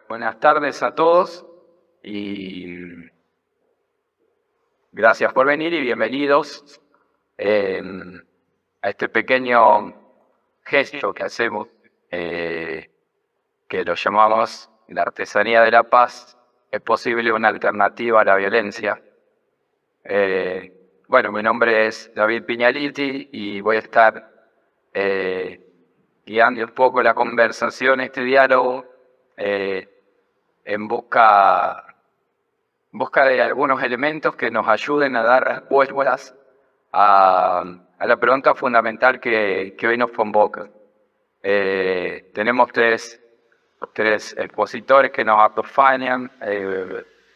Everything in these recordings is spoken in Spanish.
Buenas tardes a todos y gracias por venir y bienvenidos a este pequeño gesto que hacemos, que lo llamamos la artesanía de la paz. ¿Es posible una alternativa a la violencia? Bueno, mi nombre es David Piñaliti y voy a estar guiando un poco la conversación, este diálogo, en busca de algunos elementos que nos ayuden a dar respuestas a la pregunta fundamental que hoy nos convoca. Tenemos tres expositores que nos acompañan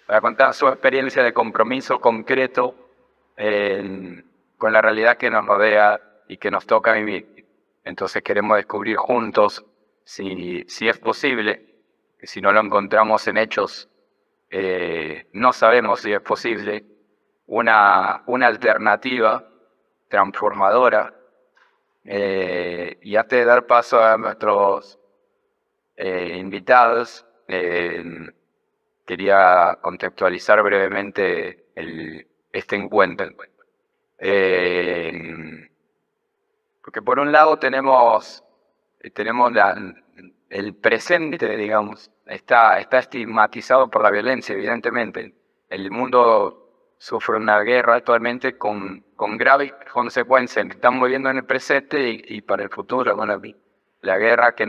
para contar su experiencia de compromiso concreto con la realidad que nos rodea y que nos toca vivir. Entonces queremos descubrir juntos si es posible. Si no lo encontramos en hechos, no sabemos si es posible una alternativa transformadora. Y antes de dar paso a nuestros invitados, quería contextualizar brevemente este encuentro. Porque por un lado tenemos el presente, digamos, está estigmatizado por la violencia, evidentemente. El mundo sufre una guerra actualmente con graves consecuencias. Estamos viviendo en el presente y para el futuro. Bueno, la guerra que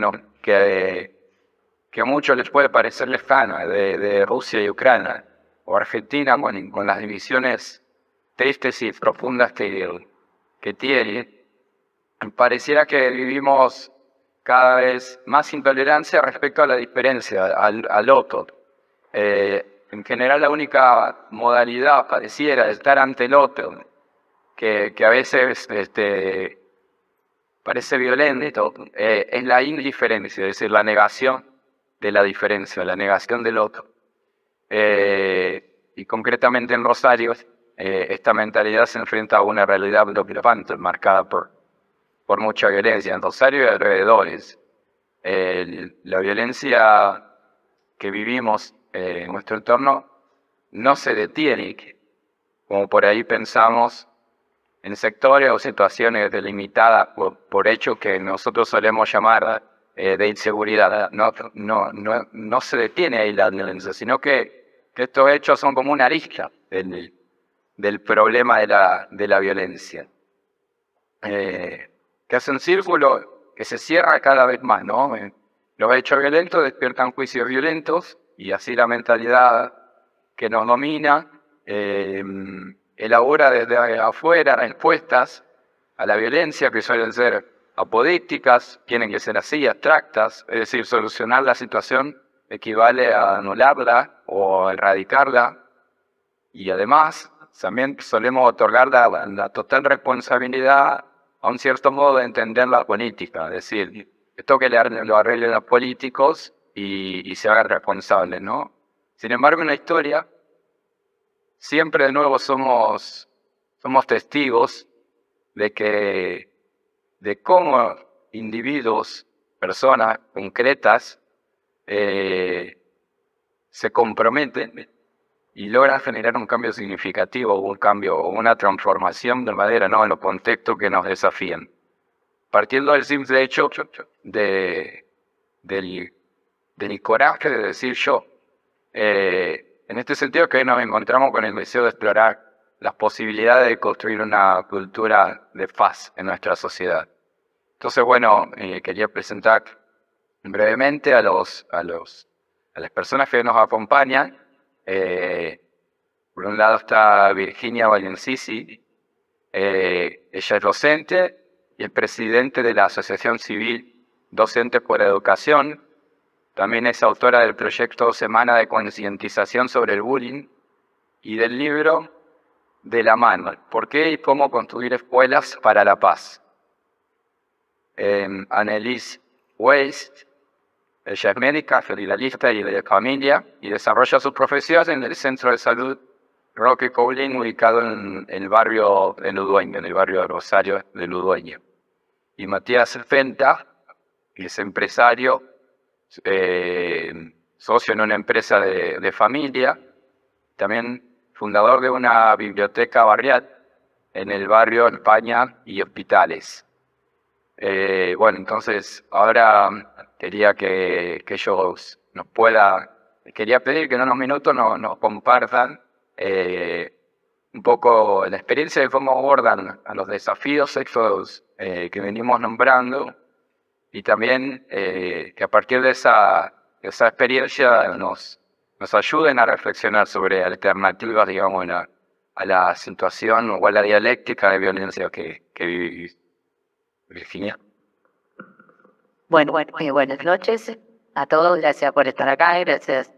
a muchos les puede parecer lejana, de Rusia y Ucrania, o Argentina, con las divisiones tristes y profundas que tiene. Pareciera que vivimos cada vez más intolerancia respecto a la diferencia, al otro. En general, la única modalidad pareciera estar ante el otro, que a veces parece violento, es la indiferencia, es decir, la negación de la diferencia, la negación del otro. Y concretamente en Rosario, esta mentalidad se enfrenta a una realidad preocupante, marcada por mucha violencia en Rosario y alrededores. La violencia que vivimos en nuestro entorno no se detiene, como por ahí pensamos, en sectores o situaciones delimitadas por hechos que nosotros solemos llamar de inseguridad. No se detiene ahí la violencia, sino que estos hechos son como una arista del problema de la violencia. Que hace un círculo que se cierra cada vez más, ¿no? Los hechos violentos despiertan juicios violentos y así la mentalidad que nos domina elabora desde afuera respuestas a la violencia que suelen ser apodícticas, tienen que ser así, abstractas, es decir, solucionar la situación equivale a anularla o erradicarla, y además también solemos otorgar la total responsabilidad a un cierto modo de entender la política, es decir, esto que lo arreglen los políticos y se hagan responsables, ¿no? Sin embargo, en la historia, siempre de nuevo somos testigos de cómo individuos, personas concretas, se comprometen y logran generar un cambio significativo, un cambio, una transformación verdadera, ¿no?, en los contextos que nos desafían. Partiendo del simple hecho del coraje de decir yo. En este sentido que hoy nos encontramos con el deseo de explorar las posibilidades de construir una cultura de paz en nuestra sociedad. Entonces, bueno, quería presentar brevemente a las personas que nos acompañan. Por un lado está Virginia Valencisi, ella es docente y es presidente de la Asociación Civil Docentes por Educación. También es autora del proyecto Semana de Concientización sobre el Bullying y del libro De la mano, ¿por qué y cómo construir escuelas para la paz? Annelies Weist, ella es médica, federalista y de familia, y desarrolla sus profesiones en el Centro de Salud Roque Coughling, ubicado en el barrio de Ludueña, en el barrio de Rosario de Ludueña. Y Matías Fenta, que es empresario, socio en una empresa de familia, también fundador de una biblioteca barrial en el barrio España y Hospitales. Bueno, entonces ahora quería que ellos quería pedir que en unos minutos nos compartan un poco la experiencia de cómo abordan a los desafíos estos que venimos nombrando, y también que a partir de esa experiencia nos ayuden a reflexionar sobre alternativas, digamos, a la situación o a la dialéctica de violencia que vivís. Virginia. Bueno, buenas noches a todos, gracias por estar acá, gracias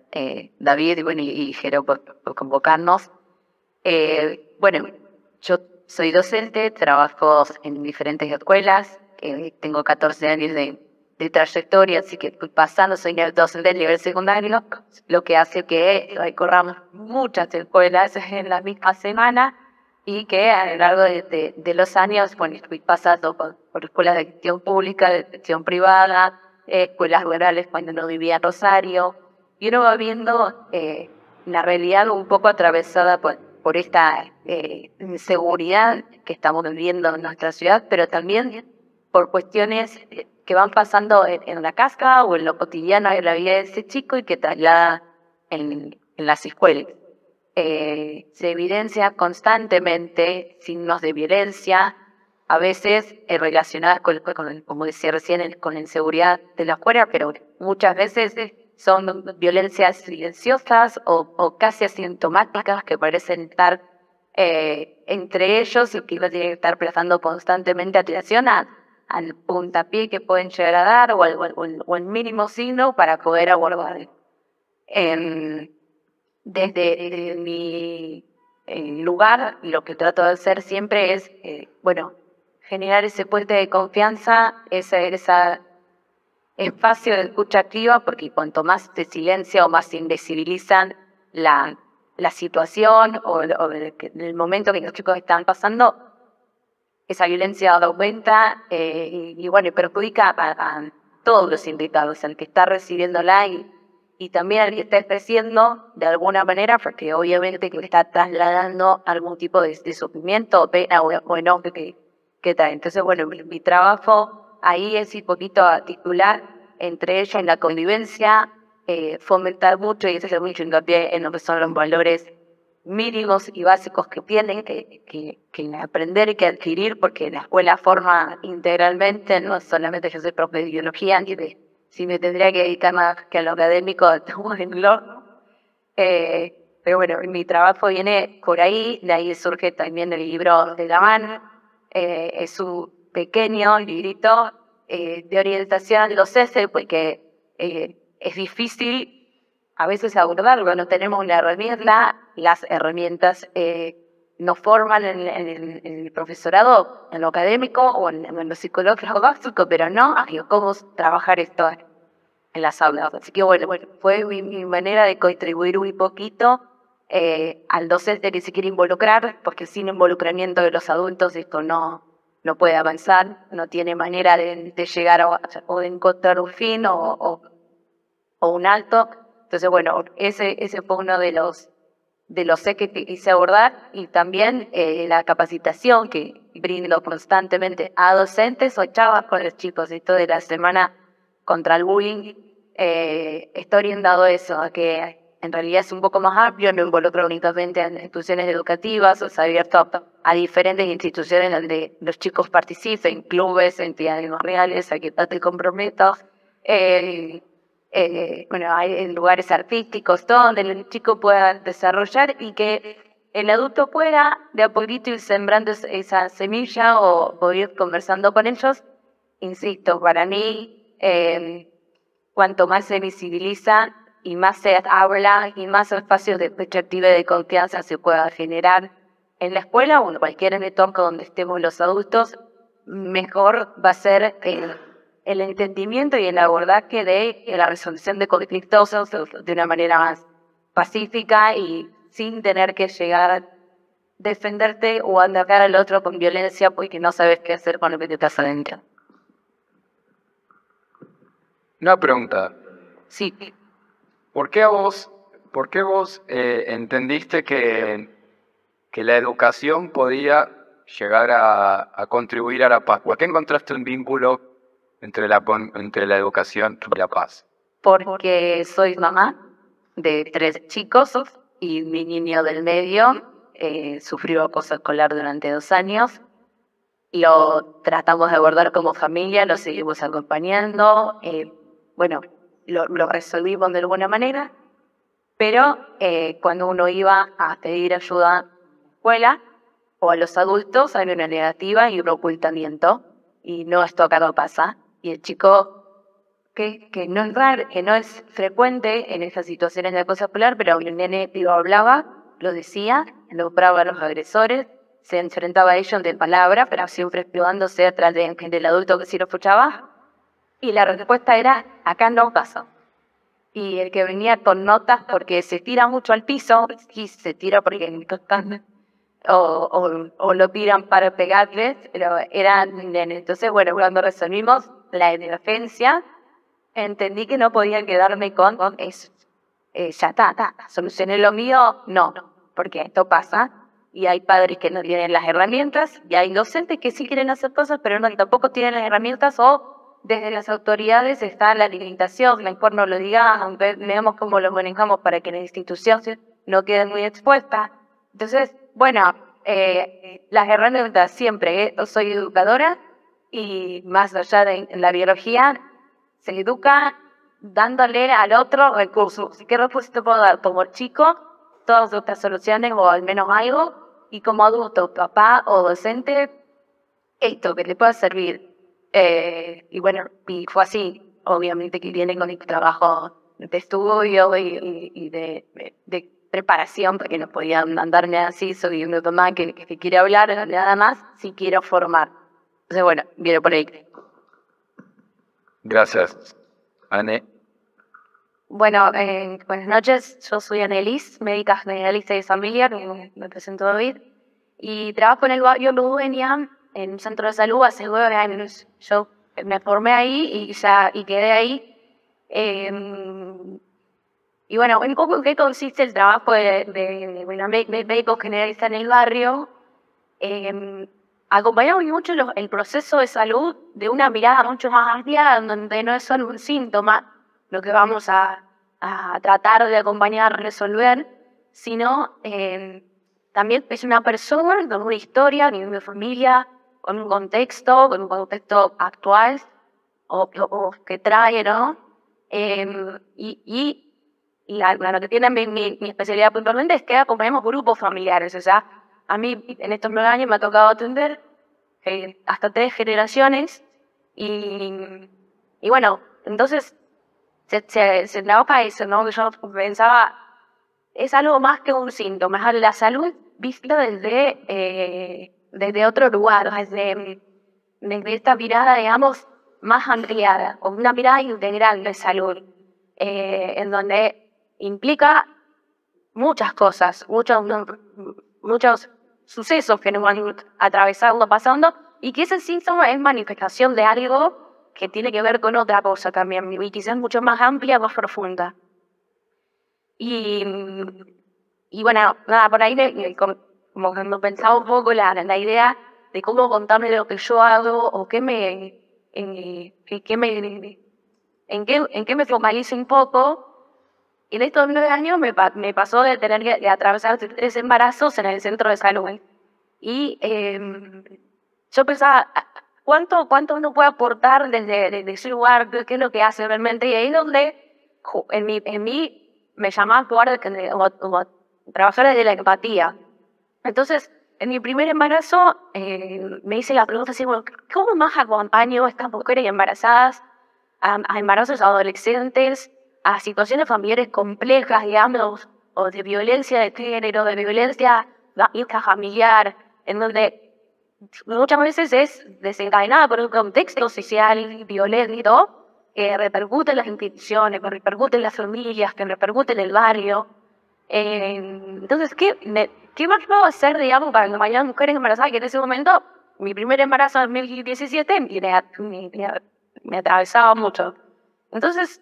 David y Jero por convocarnos. Bueno, yo soy docente, trabajo en diferentes escuelas, tengo 14 años de trayectoria, así que fui pasando, soy docente del nivel secundario, lo que hace que recorramos muchas escuelas en la misma semana y que a lo largo de los años, bueno, fui pasando por escuelas de gestión pública, de gestión privada, escuelas rurales cuando no vivía en Rosario, y uno va viendo la realidad un poco atravesada por esta inseguridad que estamos viviendo en nuestra ciudad, pero también por cuestiones que van pasando en la casa o en lo cotidiano de la vida de ese chico y que traslada en las escuelas. Se evidencia constantemente signos de violencia, a veces relacionadas como decía recién, con la inseguridad de la escuela, pero muchas veces son violencias silenciosas o casi asintomáticas que parecen estar entre ellos y que uno tiene que estar prestando constantemente atención al puntapié que pueden llegar a dar o el mínimo signo para poder abordar. Desde mi lugar, lo que trato de hacer siempre es, generar ese puente de confianza, ese espacio de escucha activa, porque cuanto más se silencia o más se invisibilizan la situación o el momento que los chicos están pasando, esa violencia aumenta y perjudica a todos los implicados, al que está recibiéndola y también al que está ejerciendo de alguna manera, porque obviamente que le está trasladando algún tipo de sufrimiento o pena o enojo que trae. Entonces, mi trabajo ahí es ir poquito a articular entre ellos en la convivencia, fomentar mucho y hacer mucho hincapié en lo que son los valores mínimos y básicos que tienen que aprender y que adquirir, porque la escuela forma integralmente, no solamente yo soy profe de biología, si me tendría que dedicar más que a lo académico, estamos en lo. Pero mi trabajo viene por ahí, de ahí surge también el libro de la mano, es un pequeño librito de orientación docente, porque es difícil a veces abordarlo, no tenemos una herramienta, las herramientas nos forman en el profesorado, en lo académico o en lo psicológico básico, pero no cómo trabajar esto en las aulas. Así que fue mi manera de contribuir un poquito al docente que se quiere involucrar, porque sin involucramiento de los adultos esto no puede avanzar, no tiene manera de llegar o de encontrar un fin o un alto. Entonces, ese fue uno de los ejes que quise abordar, y también la capacitación que brindo constantemente a docentes o chavas con los chicos. Esto de la semana contra el bullying está orientado a eso, a que en realidad es un poco más amplio, no involucra únicamente a instituciones educativas, o sea, abierto a diferentes instituciones donde los chicos participen, clubes, entidades reales, a que te comprometo. Hay lugares artísticos donde el chico pueda desarrollar y que el adulto pueda de a poquito ir sembrando esa semilla o ir conversando con ellos. Insisto, para mí, cuanto más se visibiliza y más se habla y más espacios de expectativa y de confianza se pueda generar en la escuela o en cualquier entorno donde estemos los adultos, mejor va a ser el entendimiento y el abordaje de la resolución de conflictos de una manera más pacífica y sin tener que llegar a defenderte o atacar al otro con violencia porque no sabes qué hacer con lo que te estás adentro. Una pregunta. Sí. por qué vos entendiste que la educación podía llegar a contribuir a la paz? ¿Por qué encontraste un vínculo entre la educación y la paz? Porque soy mamá de 3 chicos y mi niño del medio sufrió acoso escolar durante 2 años. Lo tratamos de abordar como familia, lo seguimos acompañando, bueno, lo resolvimos de alguna manera, pero cuando uno iba a pedir ayuda a la escuela o a los adultos, hay una negativa y un ocultamiento, y no, esto acá no pasa. Y el chico, que no es raro, que no es frecuente en esas situaciones de acoso escolar, pero el nene lo hablaba, lo decía, nombraba a los agresores, se enfrentaba a ellos de palabra, pero siempre escudándose atrás del adulto que sí lo escuchaba. Y la respuesta era, acá no pasa. Y el que venía con notas, porque se tira mucho al piso, y se tira porque o lo tiran para pegarles, pero eran nenes. Entonces, bueno, cuando resolvimos la emergencia, entendí que no podía quedarme con eso. Ya está, solucioné lo mío, no, porque esto pasa y hay padres que no tienen las herramientas y hay docentes que sí quieren hacer cosas, pero no, tampoco tienen las herramientas o desde las autoridades está la limitación, mejor no lo digamos, veamos cómo lo manejamos para que la institución no quede muy expuesta. Entonces, bueno, las herramientas siempre, yo soy educadora y más allá de la biología, se educa dándole al otro recursos. ¿Qué recursos te puedo dar? Como chico, todas estas soluciones o al menos algo, y como adulto, papá o docente, esto que te pueda servir. Y bueno, y fue así. Obviamente que viene con el trabajo de estudio y de preparación, porque no podían mandarme así, soy una mamá que quiere hablar, nada más, si quiero formar. Entonces, bueno, viene por ahí. Gracias, Anne. Bueno, buenas noches, yo soy Anelis, médica generalista de familia, me presento David, y trabajo en el barrio Ludenia, en un centro de salud hace 9 años. Yo me formé ahí y quedé ahí. Y bueno, un poco en qué consiste el trabajo de médico generalista en el barrio. Acompañamos mucho el proceso de salud de una mirada mucho más amplia, donde no es solo un síntoma lo que vamos a tratar de acompañar, resolver, sino también es una persona con una historia, con una familia, con un contexto actual o que trae, ¿no? Y lo que tiene mi especialidad puntualmente es que acompañamos grupos familiares, o sea, a mí en estos 9 años me ha tocado atender hasta 3 generaciones y bueno, entonces se trabaja eso, ¿no? Yo pensaba, es algo más que un síntoma, es la salud vista desde otro lugar, desde esta mirada, digamos, más ampliada, o una mirada integral de salud, en donde implica muchas cosas, muchos sucesos que nos van atravesando, pasando, y que ese síntoma es manifestación de algo que tiene que ver con otra cosa también, y quizás mucho más amplia, más profunda. Y bueno, nada, por ahí como cuando pensaba un poco la idea de cómo contarme lo que yo hago, o en qué me focalizo un poco. Y en estos 9 años me pasó de tener que atravesar 3 embarazos en el centro de salud. Y yo pensaba, ¿cuánto uno puede aportar desde ese lugar? ¿Qué es lo que hace realmente? Y ahí es donde en mí me llamaba a actuar como trabajar desde la empatía. Entonces, en mi primer embarazo me hice la pregunta así, bueno, ¿cómo más acompaño a estas mujeres embarazadas, a embarazos adolescentes, a situaciones familiares complejas, digamos, o de violencia de género, de violencia intrafamiliar, en donde muchas veces es desencadenada por un contexto social violento que repercute en las instituciones, que repercute en las familias, que repercute en el barrio. Entonces, ¿qué más puedo hacer, digamos, para acompañar a mujeres embarazadas? Que en ese momento, mi primer embarazo en 2017 me atravesaba mucho. Entonces,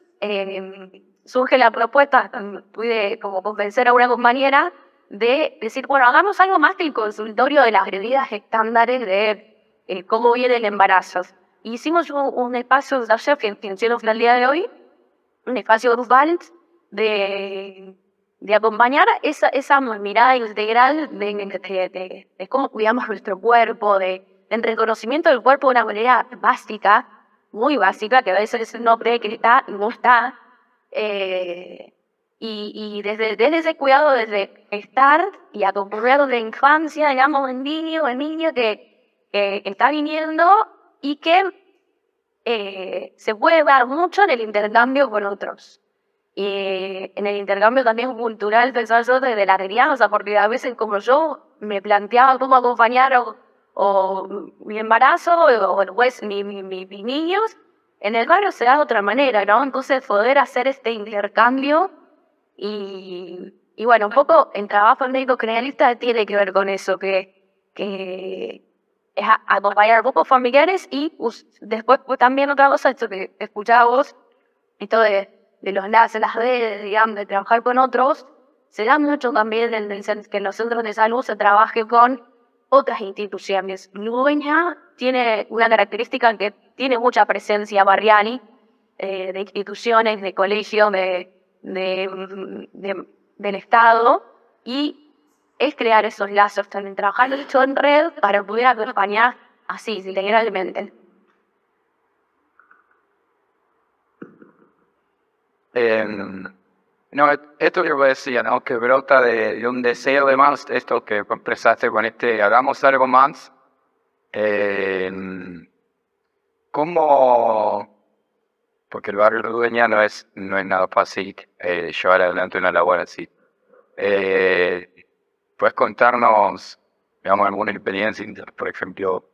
surge la propuesta, pude como convencer a una compañera de decir, bueno, hagamos algo más que el consultorio de las medidas estándares de cómo viene el embarazo. Hicimos un espacio de taller que funciona hasta el día de hoy, un espacio grupal de acompañar esa mirada integral de cómo cuidamos nuestro cuerpo, del reconocimiento del cuerpo de una manera básica, muy básica, que a veces no cree que está, no está. Y desde ese cuidado, desde estar y acompañar de infancia, digamos, el niño que está viniendo y que se puede dar mucho en el intercambio con otros. Y en el intercambio también cultural, pensaba yo, desde la crianza, porque a veces como yo me planteaba cómo acompañar o mi embarazo o pues, mis niños, en el barrio se da de otra manera, ¿no? Entonces poder hacer este intercambio y bueno, un poco el trabajo médico generalista tiene que ver con eso, que es acompañar grupos familiares y después pues, también otra cosa, esto que escuchaba vos, esto de los enlaces, las redes, digamos, de trabajar con otros, se da mucho también en que en los centros de salud se trabaje con otras instituciones. Ludueña tiene una característica que tiene mucha presencia barrial, de instituciones, de colegios, del Estado, y es crear esos lazos, también trabajar mucho en red para poder acompañar así, integralmente. No, esto yo decía, ¿no? Que brota de un deseo de más, esto que expresaste con hagamos algo más. ¿Cómo? Porque el barrio Ludueña no es nada fácil llevar adelante una labor así. ¿Puedes contarnos, digamos, alguna experiencia, por ejemplo,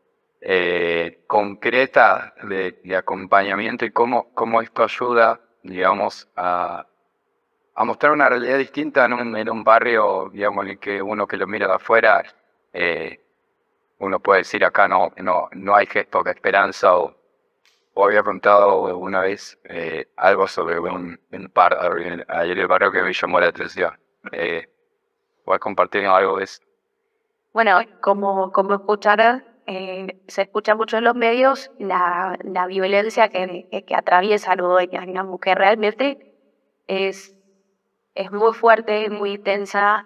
concreta de acompañamiento y cómo esto ayuda, digamos, a mostrar una realidad distinta en un barrio, digamos, en el que uno que lo mira de afuera, uno puede decir acá no hay gestos de esperanza o había contado una vez algo sobre un par ayer el barrio que me llamó la atención. ¿Puedes compartir algo de eso? Bueno, como escuchar, se escucha mucho en los medios la violencia que atraviesa Ludueña, digamos, que realmente es muy fuerte, muy intensa,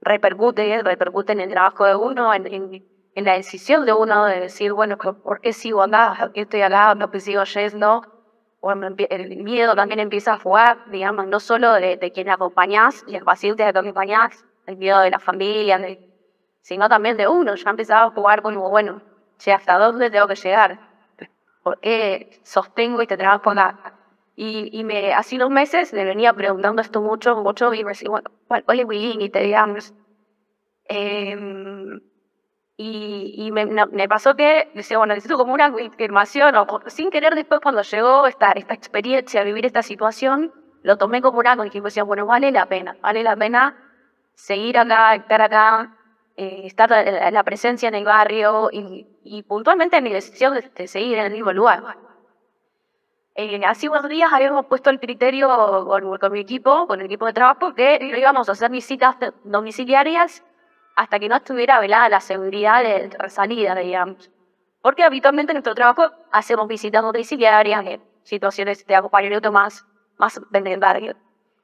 repercute en el trabajo de uno, en la decisión de uno de decir, bueno, ¿por qué sigo acá? ¿Por qué estoy acá? ¿Por qué sigo yendo? El miedo también empieza a jugar, digamos, no solo de quien acompañás y el paciente que acompañás, el miedo de la familia, sino también de uno. Ya empezaba a jugar como, bueno, ¿hasta dónde tengo que llegar? ¿Por qué sostengo este trabajo acá? Y hace unos meses me venía preguntando esto mucho, y me decía, bueno, ¿cuál es mi límite, digamos? Y me pasó que decía, bueno, necesito como una confirmación, o sin querer después cuando llegó esta experiencia, vivir esta situación, lo tomé como una confirmación, bueno, vale la pena seguir acá, estar acá, estar la presencia en el barrio y puntualmente mi decisión de seguir en el mismo lugar. Hace unos días habíamos puesto el criterio con mi equipo, con el equipo de trabajo, que no íbamos a hacer visitas domiciliarias hasta que no estuviera velada la seguridad de salida, digamos. Porque habitualmente en nuestro trabajo hacemos visitas domiciliarias en situaciones de acompañamiento más en el barrio.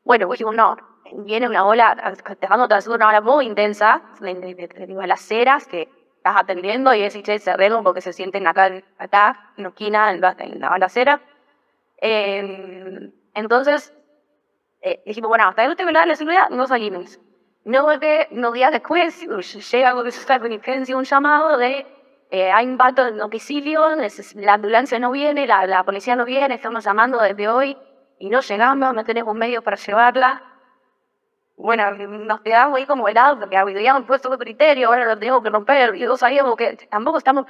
Bueno, pues dijimos, no, viene una ola, una ola muy intensa de balaceras que estás atendiendo y decís, che, se arreglan porque se sienten acá en la esquina, en la balacera. Entonces dijimos, bueno, hasta que no esté la seguridad, no salimos. No porque unos días después llega un llamado de hay un impacto en domicilio, la ambulancia no viene, la policía no viene, estamos llamando desde hoy y no llegamos, no tenemos medios para llevarla. Bueno, nos quedamos ahí como helados porque habíamos puesto un criterio, ahora lo tenemos que romper y todos sabíamos que tampoco estamos...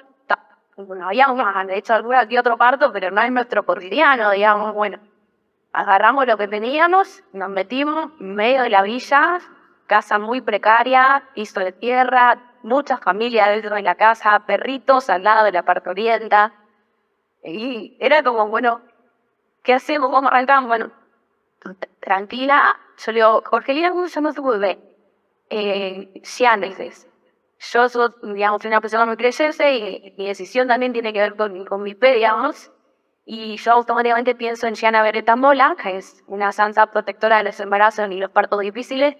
Bueno, habíamos hecho alguna que otro parto, pero no es nuestro cotidiano, digamos. Bueno, agarramos lo que teníamos, nos metimos en medio de la villa, casa muy precaria, piso de tierra, muchas familias dentro de la casa, perritos al lado de la parturienta. Y era como, bueno, ¿qué hacemos? ¿Cómo arrancamos? Bueno, tranquila. Yo le digo, Jorgelina, ¿cómo se llama tu bebé? Sian, dices. Yo soy, digamos, una persona muy creyente y mi decisión también tiene que ver con mi fe, digamos. Y yo automáticamente pienso en Gianna Beretta Mola, que es una santa protectora de los embarazos y los partos difíciles.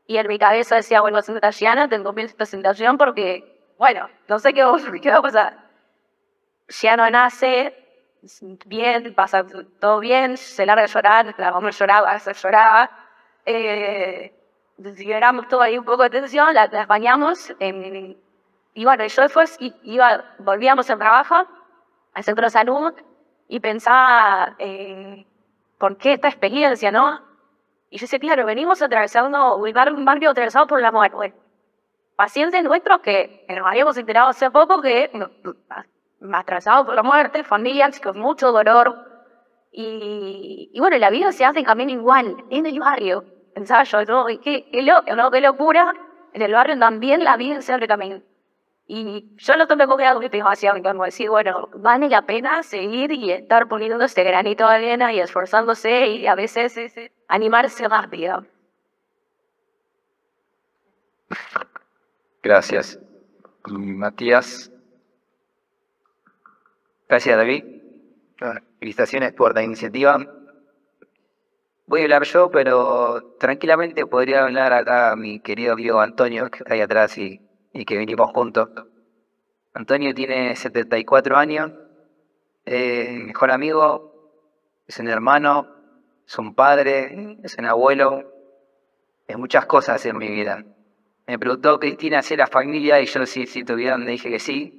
Y en mi cabeza decía, bueno, a Santa Gianna, tengo mi presentación porque, bueno, no sé qué va a pasar. Gianna nace bien, pasa todo bien, se larga a llorar, la mamá lloraba, se lloraba. Liberamos todo ahí un poco de tensión, las bañamos. Y bueno, yo después volvíamos al trabajo, al centro de salud, y pensaba, ¿por qué esta experiencia, no? Y yo decía, claro, venimos atravesando un barrio atravesado por la muerte. Pacientes nuestros que nos habíamos enterado hace poco que atravesados por la muerte, familias con mucho dolor. Y bueno, la vida se hace también igual, en el barrio. Pensaba yo, ¿no? Qué locura. En el barrio también la vida se abre también. Y yo lo tomé como que algo que tengo hacia mí, como decir, bueno, vale la pena seguir y estar poniendo este granito de arena y esforzándose y a veces animarse rápido. Gracias. Matías. Gracias, David. Felicitaciones por la iniciativa. Voy a hablar yo, pero tranquilamente podría hablar acá mi querido amigo Antonio, que está ahí atrás y que vinimos juntos. Antonio tiene 74 años, mi mejor amigo, es un hermano, es un padre, es un abuelo, es muchas cosas en mi vida. Me preguntó, Cristina, ¿hace la familia? Y yo sí, si tuviera, le dije que sí.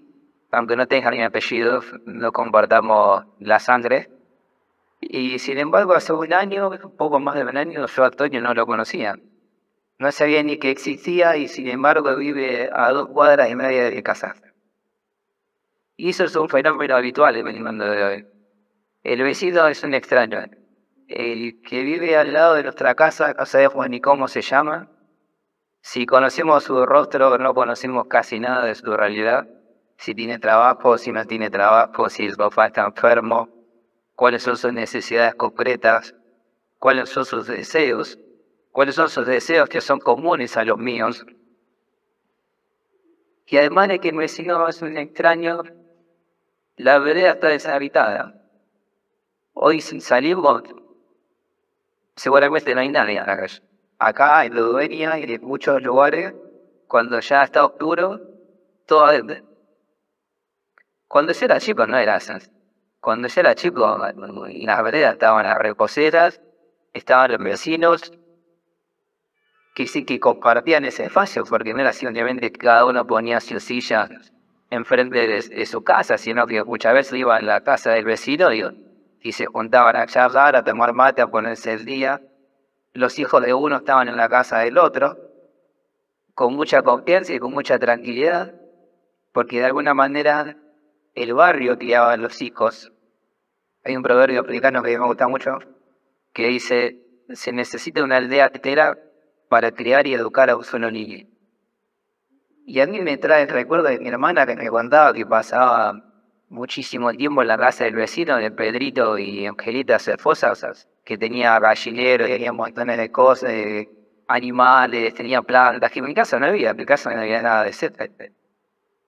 Aunque no tenga mi apellido, no compartamos la sangre. Y sin embargo, hace un año, un poco más de un año, yo a Antonio no lo conocía. No sabía ni que existía y sin embargo vive a 2 cuadras y media de mi casa. Y eso es un fenómeno habitual en el mundo de hoy. El vecino es un extraño. El que vive al lado de nuestra casa, no sabemos ni cómo se llama. Si conocemos su rostro, no conocemos casi nada de su realidad. Si tiene trabajo, si no tiene trabajo, si el papá está enfermo, cuáles son sus necesidades concretas, cuáles son sus deseos que son comunes a los míos. Y además de que el vecino es un extraño, la vereda está deshabitada. Hoy sin salimos, seguramente no hay nadie en la calle. Acá en Ludueña y en muchos lugares, cuando ya está oscuro, todo adentro. Cuando yo era chico no era así. Cuando yo era chico, en las veredas estaban las reposeras, estaban los vecinos, que sí que compartían ese espacio, porque no era simplemente que cada uno ponía su silla enfrente de su casa, sino que muchas veces iba a la casa del vecino y se juntaban a charlar, a tomar mate, a ponerse el día. Los hijos de uno estaban en la casa del otro, con mucha confianza y con mucha tranquilidad, porque de alguna manera el barrio criaba a los hijos. Hay un proverbio africano que me gusta mucho, que dice, se necesita una aldea entera para criar y educar a un solo niño. Y a mí me trae el recuerdo de mi hermana que me contaba que pasaba muchísimo tiempo en la casa del vecino, de Pedrito y Angelita Cerfosas, que tenía gallinero, tenía montones de cosas, de animales, tenía plantas, que en mi casa no había, en mi casa no había nada de etcétera.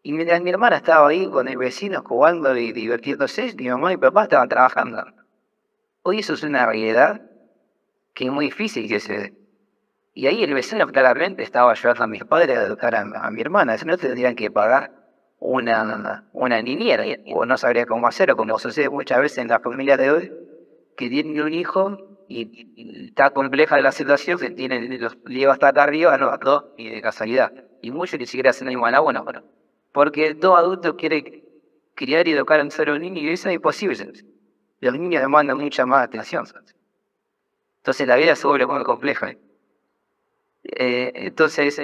Y mientras mi hermana estaba ahí con el vecino jugando y divirtiéndose, mi mamá y mi papá estaban trabajando. Hoy eso es una realidad que es muy difícil que se dé. Y ahí el vecino claramente estaba ayudando a mis padres a educar a mi hermana. Si no tendrían que pagar una niñera, o no sabría cómo hacerlo, como sucede muchas veces en las familias de hoy, que tienen un hijo y está compleja la situación, que tienen, los lleva hasta acá arriba, no, y de casualidad. Y muchos ni siquiera hacen igual a bueno, porque todo adulto quiere criar y educar a un solo niño y eso es imposible. Los niños demandan mucha más atención. Entonces la vida se vuelve muy compleja. Entonces,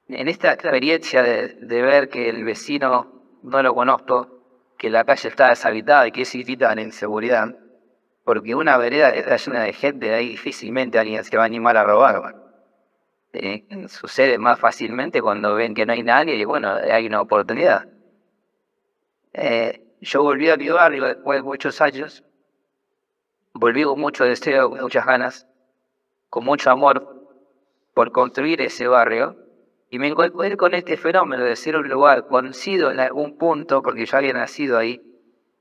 en esta experiencia de ver que el vecino no lo conozco, que la calle está deshabitada y que eso significa la inseguridad, porque una vereda está llena de gente, ahí difícilmente alguien se va a animar a robar. Sucede más fácilmente cuando ven que no hay nadie y bueno, hay una oportunidad. Yo volví a mi barrio después de muchos años, volví con mucho deseo, con muchas ganas, con mucho amor por construir ese barrio. Y me encontré con este fenómeno de ser un lugar conocido en algún punto, porque yo había nacido ahí,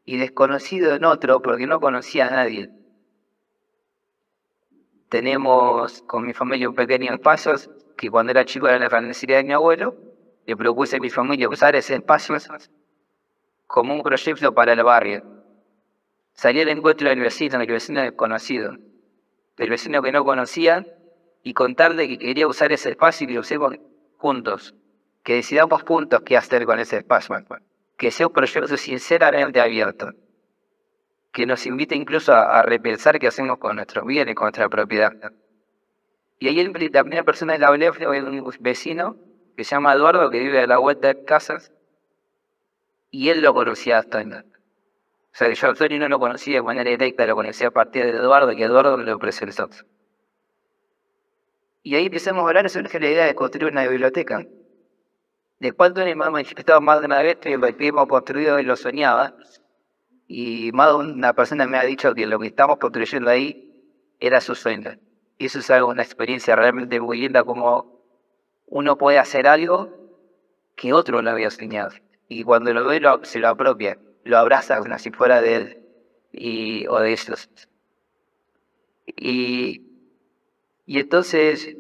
y desconocido en otro, porque no conocía a nadie. Tenemos con mi familia un pequeño espacio, que cuando era chico era la carnicería de mi abuelo. Le propuse a mi familia usar ese espacio como un proyecto para el barrio. Salí al encuentro del vecino desconocido, del vecino que no conocía, y contarle que quería usar ese espacio y que lo usemos juntos, que decidamos juntos qué hacer con ese espacio, que sea un proyecto sinceramente abierto, que nos invite incluso a repensar qué hacemos con nuestros bienes, con nuestra propiedad. Y ahí la primera persona que le hablé fue un vecino que se llama Eduardo, que vive a la vuelta de casas, y él lo conocía hasta Tony. O sea, que yo a Tony no lo conocía de manera directa, lo conocía a partir de Eduardo, que Eduardo me lo presentó. Y ahí empezamos a hablar sobre la idea de construir una biblioteca. De cuánto me ha manifestado más de una vez que lo que hemos construido y lo soñaba. Y más de una persona me ha dicho que lo que estamos construyendo ahí era su sueño. Y eso es algo, una experiencia realmente muy linda, como uno puede hacer algo que otro lo había soñado. Y cuando lo ve, se lo apropia, lo abraza como si fuera de él o de ellos. Y entonces,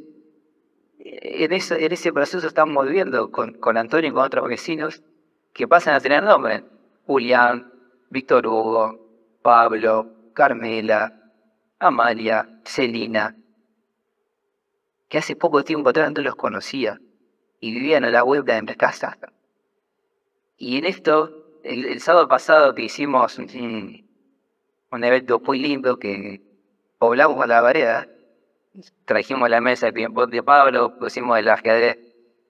en ese proceso estamos viviendo con Antonio y con otros vecinos que pasan a tener nombre. Julián, Víctor Hugo, Pablo, Carmela, Amalia, Celina, que hace poco tiempo atrás no los conocía y vivían a la vuelta de mi casa. Y en esto, el sábado pasado que hicimos un evento muy lindo que poblamos la vereda, trajimos la mesa de Pablo, pusimos el ajedrez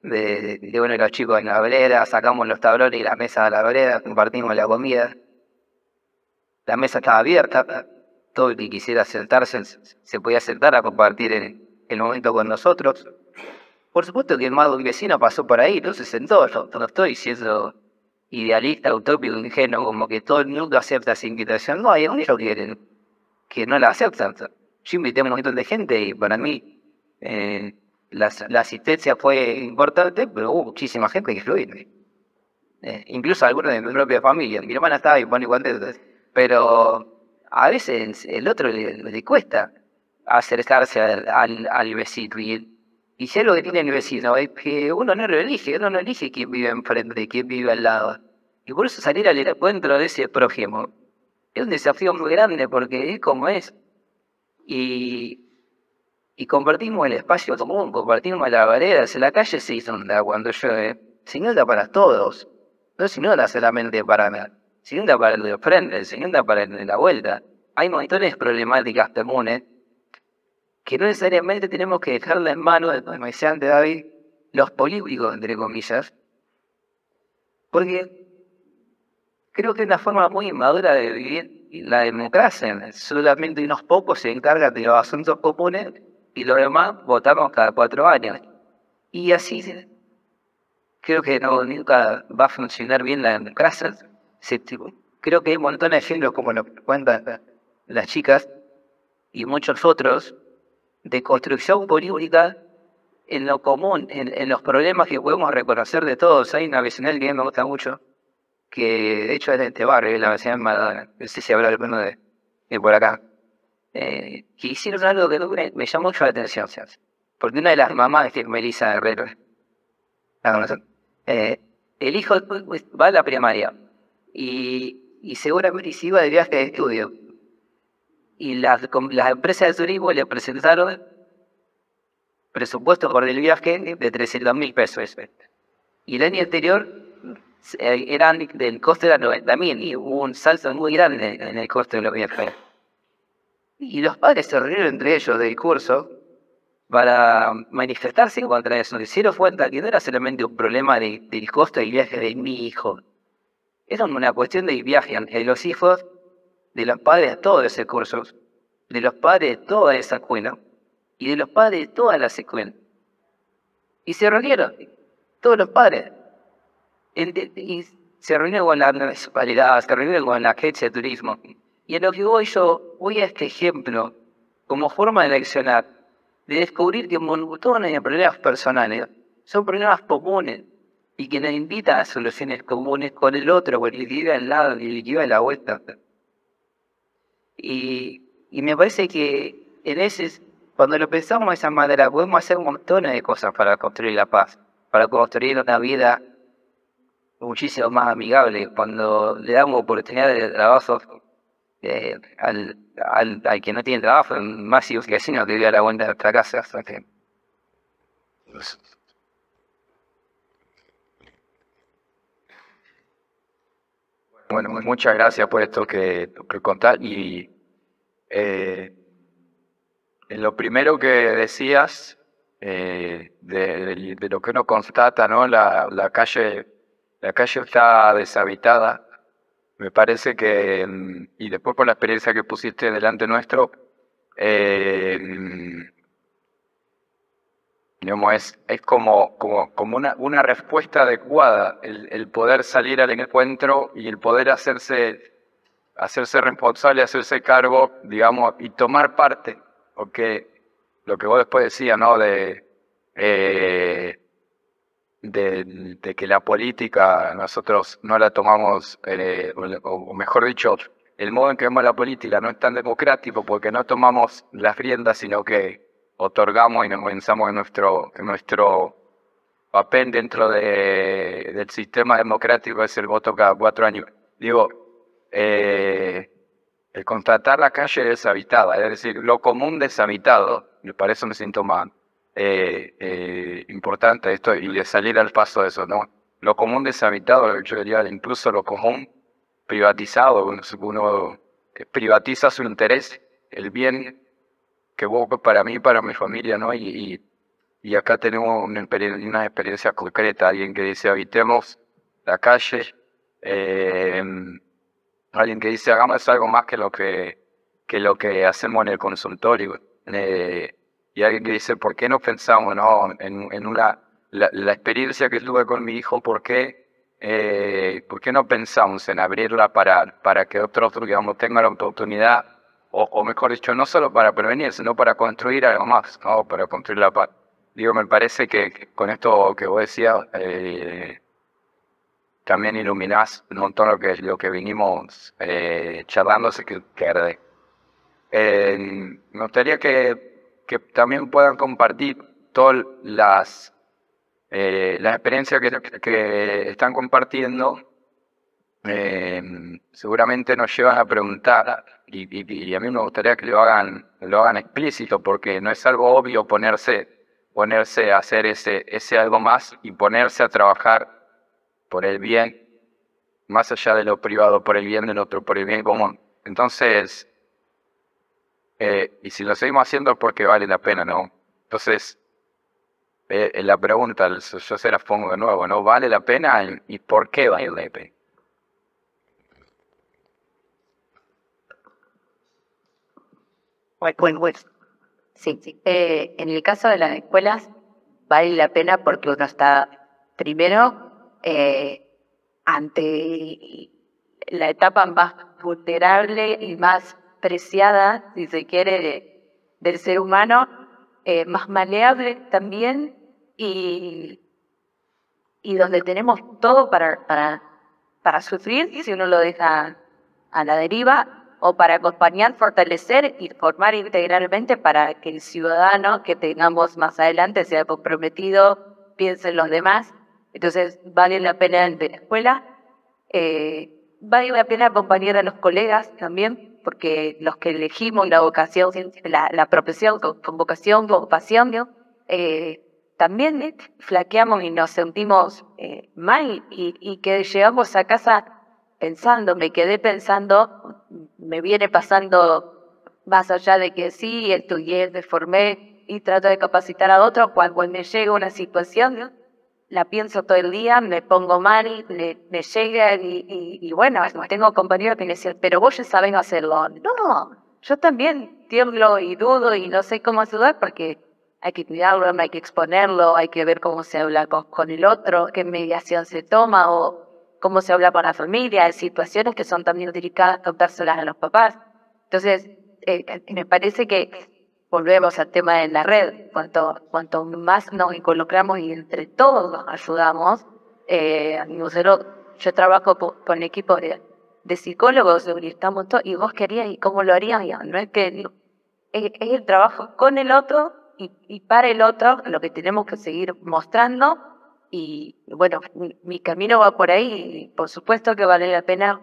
de uno de los chicos en la vereda, sacamos los tablones y la mesa de la vereda, compartimos la comida. La mesa estaba abierta, todo el que quisiera sentarse se podía sentar a compartir el momento con nosotros. Por supuesto que más de un vecino pasó por ahí, no se sentó, no estoy siendo idealista, utópico, ingenuo, como que todo el mundo acepta esa invitación. No, hay muchos que no la aceptan. Yo invité a un montón de gente y para mí la asistencia fue importante, pero hubo muchísima gente que fue. Incluso algunos de mi propia familia. Mi hermana estaba y pone guantes, pero a veces el otro le cuesta acercarse al vecino. Y si algo que tiene el vecino es que uno no lo elige, uno no elige quién vive enfrente, quién vive al lado. Y por eso salir al encuentro de ese prójimo es un desafío muy grande porque es como es. Y compartimos el espacio común, compartimos la vereda. La calle se inunda cuando llueve, se inunda para todos. No se inunda solamente para mí, se inunda para el de frente, se inunda para el de la vuelta. Hay montones de problemáticas comunes que no necesariamente tenemos que dejarla en manos, como decía antes David, los políticos, entre comillas, porque creo que es una forma muy inmadura de vivir la democracia. Solamente unos pocos se encargan de los asuntos comunes y los demás votamos cada 4 años. Y así creo que nunca va a funcionar bien la democracia. Creo que hay montones de ejemplos, como lo cuentan las chicas y muchos otros, de construcción política en lo común, en los problemas que podemos reconocer de todos. Hay una vecinal que me gusta mucho, que de hecho es de este barrio, la vecinal Madonna, no sé si habrá alguno de por acá, que hicieron algo que me llamó mucho la atención, porque una de las mamás es Melissa Herrero, la conocen. El hijo va a la primaria y seguramente se iba de viaje de estudio. Y las empresas de turismo le presentaron presupuesto por el viaje de 300.000 pesos. Y el año anterior el coste era 90.000 y hubo un salto muy grande en el coste de los viajes. Y los padres se reunieron entre ellos del curso para manifestarse contra eso. Se dieron cuenta que no era solamente un problema del costo del viaje de mi hijo. Era una cuestión del viaje de los hijos de los padres de todo ese curso, de los padres de toda esa escuela y de los padres de todas las escuelas. Y se reunieron todos los padres. Y se reunieron con la municipalidad, se reunieron con la agencia de turismo Y a lo que voy yo, voy a este ejemplo como forma de leccionar, de descubrir que un montón de problemas personales son problemas comunes y que nos invita a soluciones comunes con el otro, con el que vive al lado y el que vive a la vuelta. Y me parece que en ese, cuando lo pensamos de esa manera, podemos hacer un montón de cosas para construir la paz, para construir una vida muchísimo más amigable. Cuando le damos oportunidades de trabajo al que no tiene trabajo, más si un vecino que vive a la vuelta de nuestra casa. Bueno, muchas gracias por esto que contás. Y en lo primero que decías, de lo que uno constata, ¿no? La calle está deshabitada. Me parece que, y después por la experiencia que pusiste delante nuestro, digamos, es como una respuesta adecuada el poder salir al encuentro y el poder hacerse responsable, hacerse cargo, digamos, y tomar parte, porque lo que vos después decías, ¿no? De que la política nosotros no la tomamos, o mejor dicho, el modo en que vemos la política no es tan democrático porque no tomamos las riendas, sino que otorgamos y nos pensamos en nuestro papel dentro del sistema democrático, es el voto cada 4 años. Digo, el constatar la calle deshabitada, es decir, lo común deshabitado, me parece un síntoma importante esto, y de salir al paso de eso, ¿no? Lo común deshabitado, yo diría incluso lo común privatizado, uno privatiza su interés, el bien que busco para mí, para mi familia, ¿no? Y acá tenemos una experiencia concreta, alguien que dice habitemos la calle, alguien que dice hagamos algo más que lo que hacemos en el consultorio. Y alguien que dice, ¿por qué no pensamos, no, en la experiencia que tuve con mi hijo? ¿Por qué no pensamos en abrirla para que otros, digamos, tengan la oportunidad, o mejor dicho, no solo para prevenir, sino para construir algo más, ¿no? Para construir la paz? Digo, me parece que con esto que vos decías, también iluminás un montón lo que vinimos charlando, así que agradezco. Me gustaría que también puedan compartir todas las experiencias que están compartiendo. Seguramente nos llevan a preguntar, y a mí me gustaría que lo hagan explícito, porque no es algo obvio ponerse a hacer ese algo más y ponerse a trabajar por el bien, más allá de lo privado, por el bien del otro, por el bien común. Entonces, y si lo seguimos haciendo es porque vale la pena, ¿no? Entonces, la pregunta, yo se la pongo de nuevo, ¿no? ¿Vale la pena y por qué vale la pena? Sí, sí. En el caso de las escuelas, vale la pena porque uno está, primero, ante la etapa más vulnerable y más preciada, si se quiere, del ser humano, más maleable también, y donde tenemos todo para sufrir si uno lo deja a la deriva, o para acompañar, fortalecer y formar integralmente para que el ciudadano que tengamos más adelante sea comprometido, piense en los demás. Entonces, vale la pena en la escuela, vale la pena acompañar a los colegas también, porque los que elegimos la vocación, la profesión con vocación, con pasión, ¿no? También flaqueamos y nos sentimos mal, y que llegamos a casa pensando, me quedé pensando, me viene pasando, más allá de que sí, estudié, me formé y trato de capacitar a otros, cuando me llega una situación, ¿no? La pienso todo el día, me pongo mal, me llega y bueno, tengo compañeros que me dicen, pero vos ya sabés hacerlo. No, yo también tiemblo y dudo y no sé cómo ayudar, porque hay que cuidarlo, hay que exponerlo, hay que ver cómo se habla con el otro, qué mediación se toma, o cómo se habla con la familia, hay situaciones que son también delicadas contárselas a los papás. Entonces, me parece que volvemos al tema de la red. Cuanto más nos involucramos y entre todos nos ayudamos, yo trabajo con equipos de psicólogos y estamos todos, y vos querías, ¿y cómo lo harías? Ya, no es que es el trabajo con el otro y para el otro, lo que tenemos que seguir mostrando. Y bueno, mi camino va por ahí, y por supuesto que vale la pena,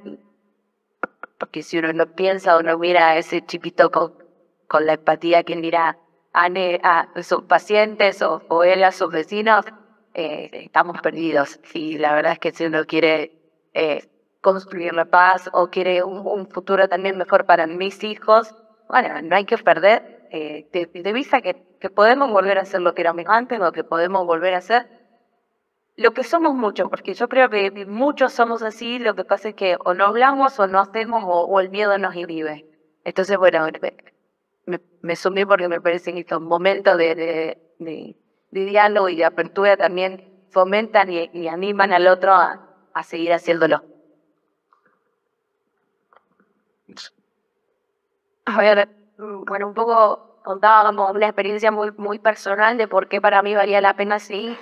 porque si uno no piensa o no mira a ese chipito con la empatía que mira a sus pacientes o él a sus vecinos, estamos perdidos. Y la verdad es que si uno quiere construir la paz o quiere un futuro también mejor para mis hijos, bueno, no hay que perder de vista que podemos volver a ser lo que éramos antes, o que podemos volver a ser lo que somos muchos, porque yo creo que muchos somos así. Lo que pasa es que o no hablamos o no hacemos, o el miedo nos inhibe. Entonces, bueno, me sumé porque me parece que estos momentos de diálogo y de apertura también fomentan y animan al otro a seguir haciéndolo. A ver, bueno, un poco contaba como una experiencia muy personal de por qué para mí valía la pena, sí.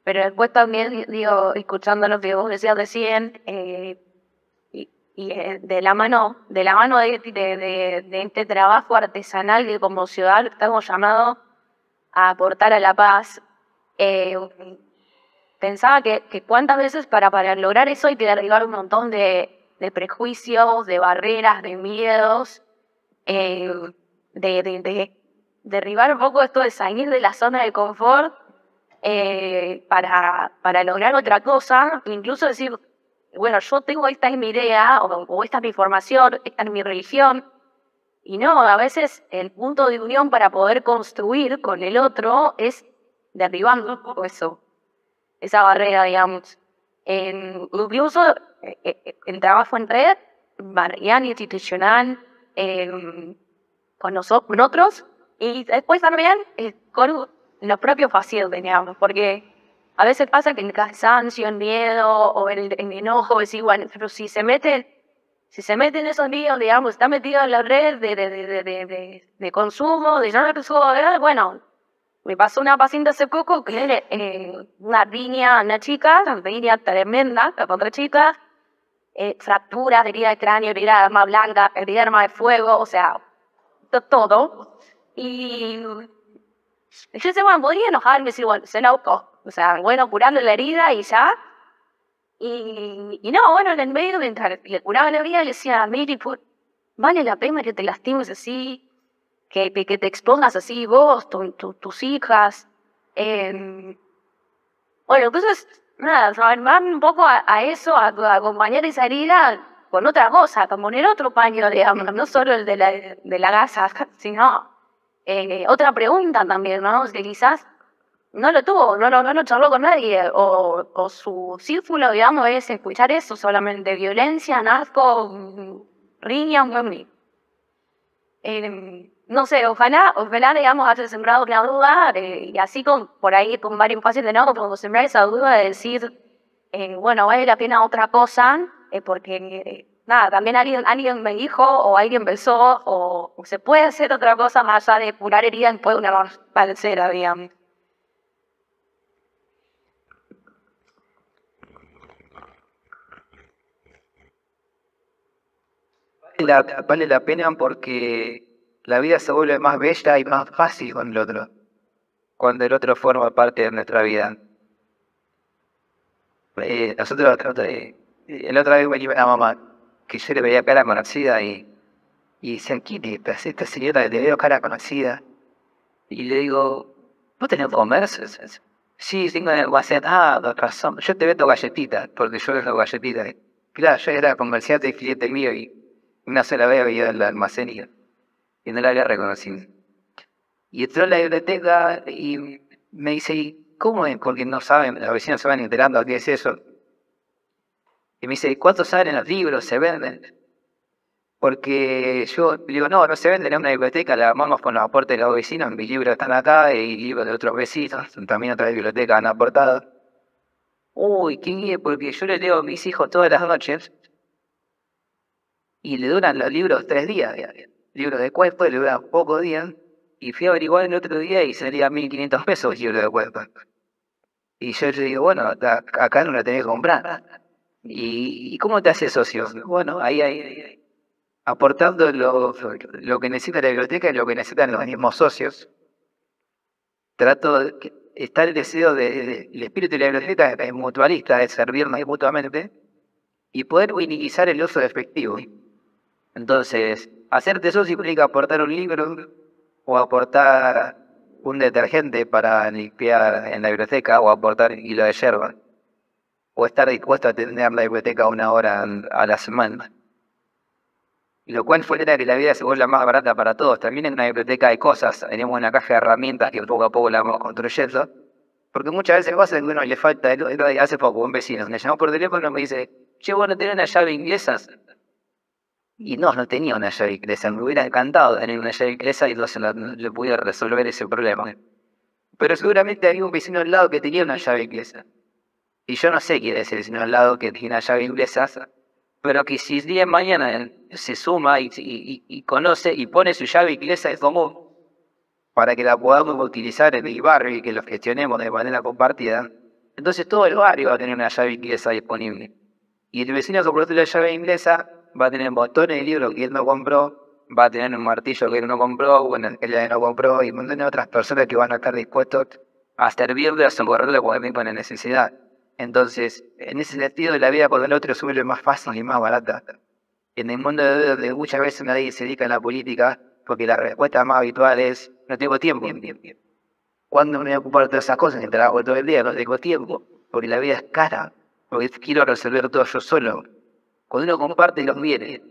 Pero después también, digo, escuchando lo que vos decías recién, de la mano de este trabajo artesanal que como ciudad estamos llamados a aportar a la paz, pensaba que cuántas veces para lograr eso hay que derribar un montón de prejuicios, de barreras, de miedos, de derribar un poco esto de salir de la zona de confort, para lograr otra cosa, incluso decir, bueno, yo tengo esta es mi idea, o esta es mi formación, esta es mi religión, y no, a veces el punto de unión para poder construir con el otro es derribando un poco eso, esa barrera, digamos. Incluso el trabajo en red, barrial, institucional, con nosotros, y después también con los propios pacientes, digamos, porque a veces pasa que el cansancio, el miedo o el enojo es igual, pero si se meten esos líos, digamos, está metido en la red de consumo, de yo no consumo, bueno, me pasó una paciente hace poco que era una chica, una riña tremenda, con otra chica, fracturas, herida de cráneo, herida de arma blanca, herida de arma de fuego, o sea, todo. Y yo decía, bueno, podría enojarme y decir, bueno, se enojó. O sea, bueno, curarle la herida y ya. Y no, bueno, en el medio, mientras le curaba la herida, le decía, Miri, vale la pena que te lastimes así, que te expongas así vos, tus hijas. Bueno, entonces, nada, van un poco a eso, a acompañar esa herida con otra cosa, con poner otro paño, digamos, no solo el de la gasa, sino otra pregunta también, ¿no? Que quizás no lo tuvo, no lo charló con nadie, o su círculo, digamos, es escuchar eso solamente: violencia, narco, riña, no sé, ojalá, digamos, haya sembrado una duda, y así por ahí con varios pacientes, ¿no? Como sembrar esa duda de decir, bueno, vale la pena otra cosa, porque, nada, también alguien me dijo, o alguien pensó, o se puede hacer otra cosa más allá de curar heridas después de una balacera, digamos. Vale la pena porque la vida se vuelve más bella y más fácil con el otro, cuando el otro forma parte de nuestra vida. Nosotros, el otra vez venía una mamá que yo le veía cara conocida y decían, ¿quién es esta señora? Le veo cara conocida. Y le digo, ¿vos tenés comercio? Sí, tengo almacén. Ah, con razón, yo te vendo galletitas, porque yo vendo galletitas. Claro, yo era comerciante y cliente mío y una sola vez había ido al almacén y no la había reconocido. Y entró en la biblioteca y me dice, ¿y cómo es? Porque no saben, los vecinos se van enterando qué es eso. Y me dice, ¿cuántos salen los libros? ¿Se venden? Porque yo digo, no se venden en una biblioteca, la armamos con los aportes de los vecinos, mis libros están acá y libros de otros vecinos, también otras bibliotecas han aportado. Uy, qué bien, porque yo le leo a mis hijos todas las noches y le duran los libros 3 días, libros de cuento, le duran pocos días, y fui a averiguar el otro día y salía 1.500 pesos el libro de cuento. Y yo le digo, bueno, acá no la tenés que comprar. ¿Y cómo te haces socio? Bueno, ahí, aportando lo que necesita la biblioteca y lo que necesitan los mismos socios. Trato de que está el deseo el espíritu de la biblioteca es mutualista, de servirnos mutuamente y poder minimizar el uso de efectivo. Entonces, hacerte socio implica aportar un libro o aportar un detergente para limpiar en la biblioteca o aportar hilo de yerba o estar dispuesto a tener la biblioteca 1 hora a la semana. Lo cual fuera que la vida se vuelva más barata para todos. También en una biblioteca hay cosas, tenemos una caja de herramientas que poco a poco la vamos construyendo, porque muchas veces cosas que uno le falta. Hace poco un vecino me llamó por teléfono y me dice, che, vos no tenés una llave inglesa. Y no tenía una llave inglesa, me hubiera encantado tener una llave inglesa y le pudiera resolver ese problema. Pero seguramente había un vecino al lado que tenía una llave inglesa. Y yo no sé quién es el vecino al lado que tiene una llave inglesa, pero que si el día de mañana se suma y conoce y pone su llave inglesa en común para que la podamos utilizar en el barrio y que lo gestionemos de manera compartida, entonces todo el barrio va a tener una llave inglesa disponible. Y el vecino que compró la llave inglesa va a tener montones de libros que él no compró, va a tener un martillo que él no compró, bueno, que él no compró, y un montón de otras personas que van a estar dispuestos a servirle, a socorrerle cuando tenga una necesidad. Entonces, en ese sentido, la vida con el otro se vuelve más fácil y más barata. En el mundo donde muchas veces nadie se dedica a la política, porque la respuesta más habitual es, no tengo tiempo. ¿Cuándo me voy a ocupar de todas esas cosas? Que trabajo todo el día, no tengo tiempo, porque la vida es cara, porque quiero resolver todo yo solo. Cuando uno comparte los bienes,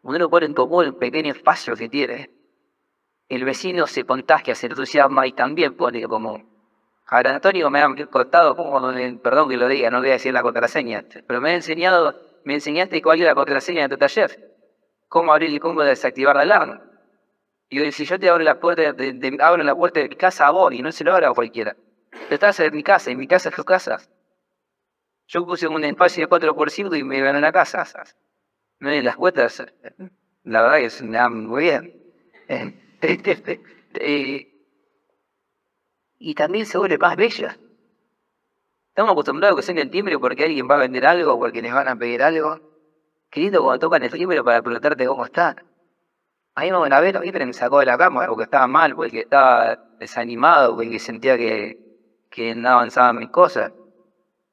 cuando uno pone en común el pequeño espacio que tiene, el vecino se contagia, se entusiasma y también pone como... Ahora, Antonio me ha contado, perdón que lo diga, no voy a decir la contraseña, pero me enseñaste cuál es la contraseña de tu taller, cómo abrir y cómo desactivar la alarma. Y yo, si yo te abro la puerta de mi casa a vos y no se lo abro a cualquiera. Te estás en mi casa es tu casa. Yo puse un espacio de 4x5 y me ganó la casa. ¿No? Y las cuotas, la verdad que me dan muy bien. Y también se vuelve más bella. Estamos acostumbrados a que suene el timbre porque alguien va a vender algo o porque les van a pedir algo. Qué lindo cuando tocan el timbre para preguntarte cómo está. A mí una vez me sacó de la cama porque estaba mal, porque estaba desanimado, porque sentía que no avanzaban mis cosas.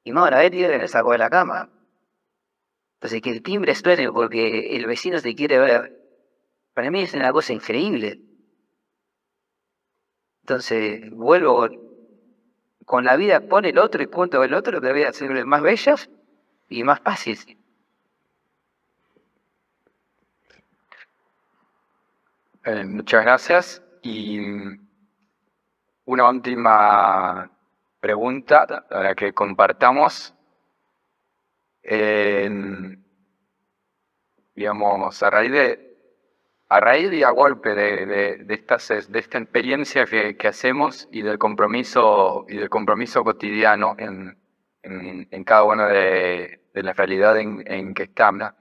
Y una vez me sacó de la cama. Entonces que el timbre suene porque el vecino te quiere ver, para mí es una cosa increíble. Entonces vuelvo con la vida, pone el otro y punto el otro, que la vida se vuelve más bella y más fácil. Muchas gracias. Y una última pregunta para que compartamos. Digamos, a raíz y a golpe de esta experiencia que hacemos y del compromiso cotidiano en cada una de la realidad en que estamos,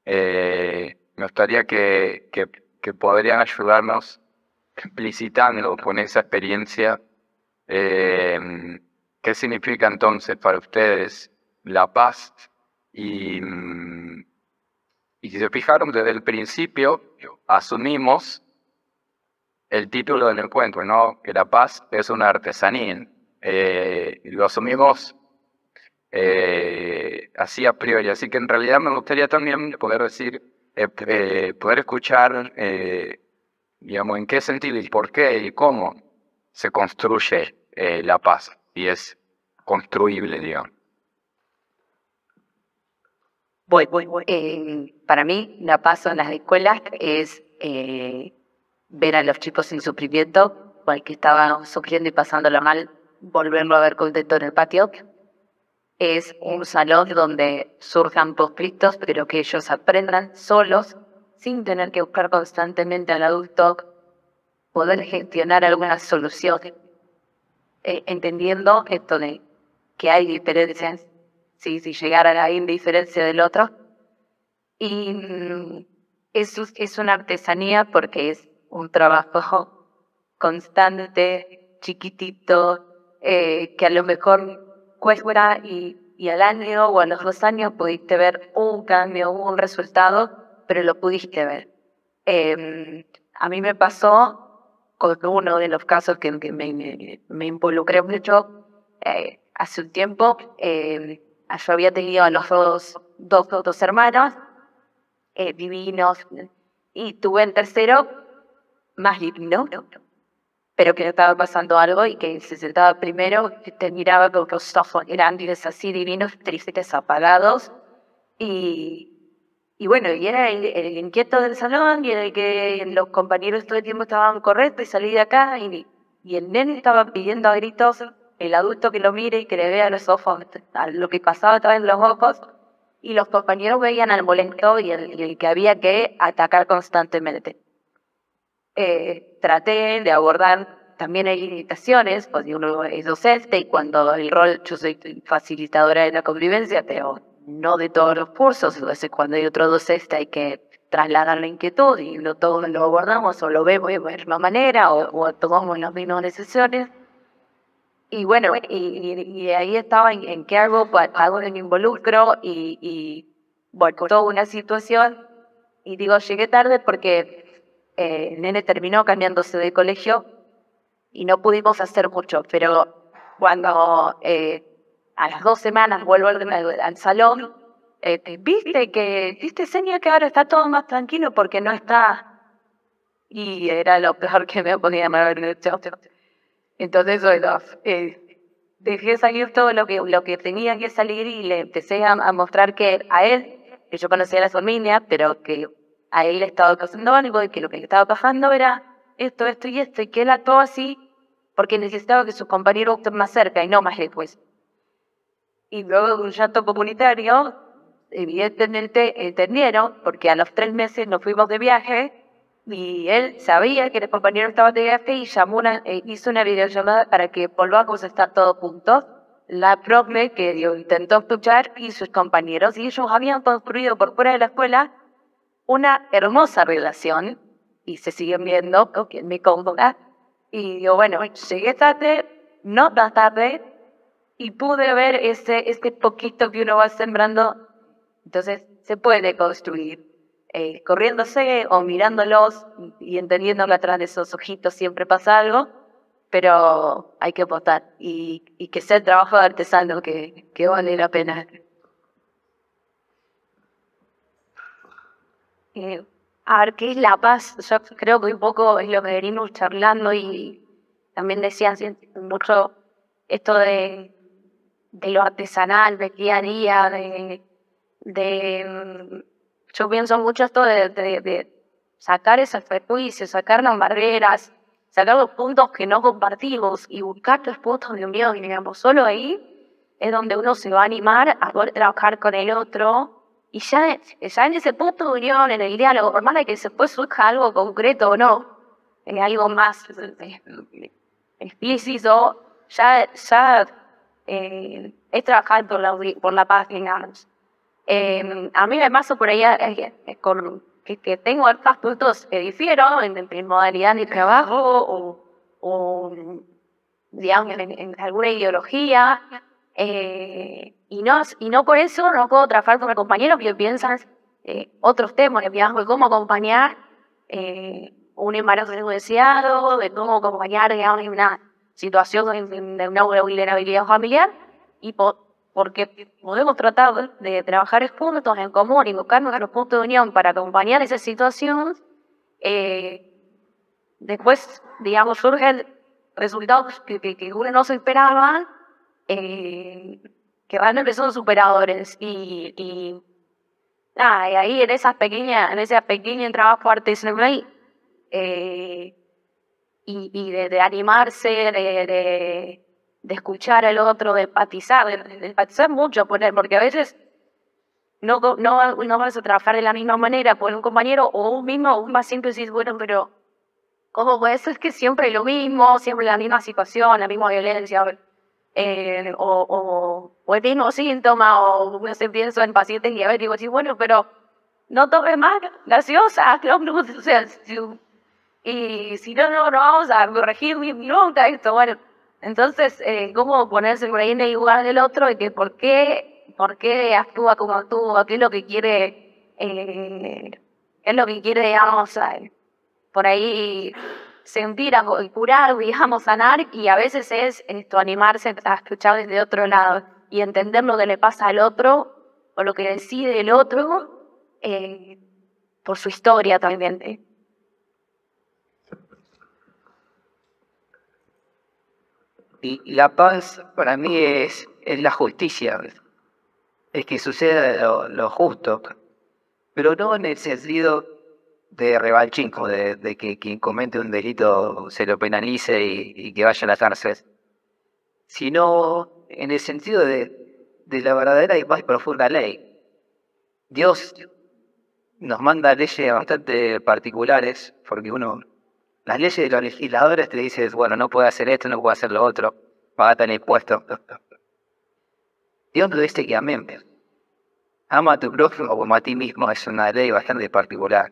me gustaría que podrían ayudarnos explicitando con esa experiencia qué significa entonces para ustedes la paz y si se fijaron desde el principio asumimos el título del encuentro, ¿no? Que la paz es una artesanía. Lo asumimos así a priori, así que en realidad me gustaría también poder decir, poder escuchar, digamos, en qué sentido y por qué y cómo se construye la paz y es construible, digamos. Voy. Para mí, la paz en las escuelas es ver a los chicos sin sufrimiento, o al que estaba sufriendo y pasándolo mal, volverlo a ver contento en el patio. Es un salón donde surjan conflictos, pero que ellos aprendan solos, sin tener que buscar constantemente al adulto, poder gestionar alguna solución, entendiendo esto de que hay diferencias, si llegara a la indiferencia del otro, Y es una artesanía porque es un trabajo constante, chiquitito, que a lo mejor cuesta y al año o a los 2 años pudiste ver un cambio, un resultado, pero lo pudiste ver. A mí me pasó con uno de los casos que me involucré mucho hace un tiempo. Yo había tenido a los dos hermanos divinos, y tuve el tercero más divino, pero que le estaba pasando algo y que se sentaba primero, y te miraba con los ojos grandes, así divinos, tristes, apagados, y bueno, y era el inquieto del salón, y el que los compañeros todo el tiempo estaban correctos, y salí de acá, y el nene estaba pidiendo a gritos, el adulto que lo mire y que le vea los ojos, a lo que pasaba estaba en los ojos, y los compañeros veían al molesto y el que había que atacar constantemente. Traté de abordar, también hay limitaciones, porque uno es docente y cuando el rol, yo soy facilitadora de la convivencia, pero no de todos los cursos, entonces cuando hay otro docente hay que trasladar la inquietud y no todos lo abordamos o lo vemos de la misma manera o tomamos las mismas decisiones. Y bueno, y ahí estaba en qué hago, hago en involucro bueno, toda una situación. Y digo, llegué tarde porque el nene terminó cambiándose de colegio y no pudimos hacer mucho. Pero cuando a las 2 semanas vuelvo al salón, ¿viste, señor, que ahora está todo más tranquilo porque no está? Y era lo peor que me podía haber hecho. Entonces, bueno, dejé salir todo lo que tenía que salir y le empecé a mostrar que a él, que yo conocía a la familia, pero que a él le estaba pasando algo y que lo que le estaba pasando era esto y esto, y que él actuó así porque necesitaba que sus compañeros estén más cerca y no más lejos. Y luego de un llanto comunitario, evidentemente entendieron, porque a los 3 meses nos fuimos de viaje, y él sabía que el compañero estaba de viaje y hizo una videollamada para que volvamos a estar todos juntos. La profe que intentó escuchar y sus compañeros, y ellos habían construido por fuera de la escuela una hermosa relación, y se siguen viendo, que me convoca. Y digo, bueno, llegué tarde, no tan tarde, y pude ver este poquito que uno va sembrando. Entonces se puede construir corriéndose o mirándolos y entendiendo que atrás de esos ojitos siempre pasa algo, pero hay que apostar y que sea el trabajo de artesano que vale la pena. A ver, ¿qué es la paz? Yo creo que un poco es lo que venimos charlando y también decían mucho esto de lo artesanal, del día a día, yo pienso mucho esto de sacar esos prejuicios, sacar las barreras, sacar los puntos que no compartimos y buscar los puntos de unión, digamos, solo ahí es donde uno se va a animar a poder trabajar con el otro. Y ya en ese punto de unión, en el diálogo, por más de que después surja algo concreto o no, algo más explícito, ya es trabajar por la paz, digamos. A mí me paso por ahí con que tengo algunos puntos que difiero en modalidad de trabajo o digamos, en alguna ideología. Y no por eso no puedo trabajar con compañeros que piensan otros temas, digamos, de cómo acompañar un embarazo no deseado, de cómo acompañar, digamos, en una situación de una vulnerabilidad familiar, y porque podemos tratar de trabajar juntos en común y buscar nuestros puntos de unión para acompañar esa situación. Después, digamos, surgen resultados que uno no se esperaba, que realmente son superadores. Y ahí en ese pequeño trabajo artesanal, y de animarse, de escuchar al otro, de empatizar mucho por él, porque a veces no vas a trabajar de la misma manera con un compañero o un mismo, o un más simple, y decís, bueno, pero ¿cómo puede ser que siempre lo mismo, siempre la misma situación, la misma violencia, o el mismo síntoma, o no sé, pienso en pacientes diabéticos, y bueno, pero no tome más gaseosa, o sea, y si no, no vamos a corregir nunca esto, bueno. Entonces, ¿cómo ponerse por ahí en el lugar del otro y que por qué actúa como actúa? ¿Qué es lo que quiere, digamos, por ahí sentir, curar, digamos, sanar? Y a veces es esto, animarse a escuchar desde otro lado y entender lo que le pasa al otro o lo que decide el otro por su historia también. Y la paz para mí es la justicia, es que suceda lo justo, pero no en el sentido de revalchingo, de que quien comete un delito se lo penalice y que vaya a la cárcel, sino en el sentido de la verdadera y más profunda ley. Dios nos manda leyes bastante particulares, porque las leyes de los legisladores te dicen, bueno, no puede hacer esto, no puede hacer lo otro, pagate el impuesto. Dios nos dice que amén. Ama a tu prójimo como a ti mismo, es una ley bastante particular.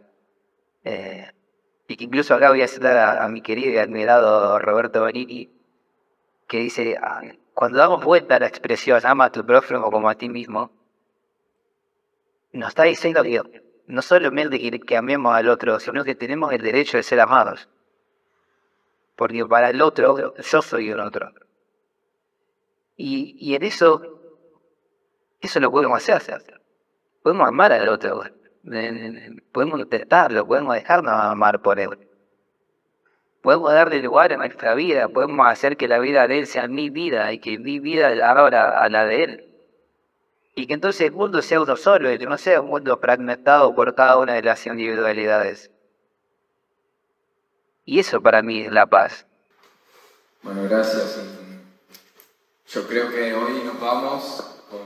Y que incluso acá voy a citar a mi querido y admirado Roberto Benigni, que dice, cuando damos vuelta a la expresión ama a tu prójimo como a ti mismo, nos está diciendo que no solamente que amemos al otro, sino que tenemos el derecho de ser amados. Porque para el otro, yo soy el otro. Y en eso lo podemos hacer. Podemos amar al otro. Podemos intentarlo, podemos dejarnos amar por él. Podemos darle lugar a nuestra vida, podemos hacer que la vida de él sea mi vida y que mi vida ahora a la de él. Y que entonces el mundo sea uno solo y que no sea un mundo fragmentado por cada una de las individualidades. Y eso para mí es la paz. Bueno, gracias. Yo creo que hoy nos vamos con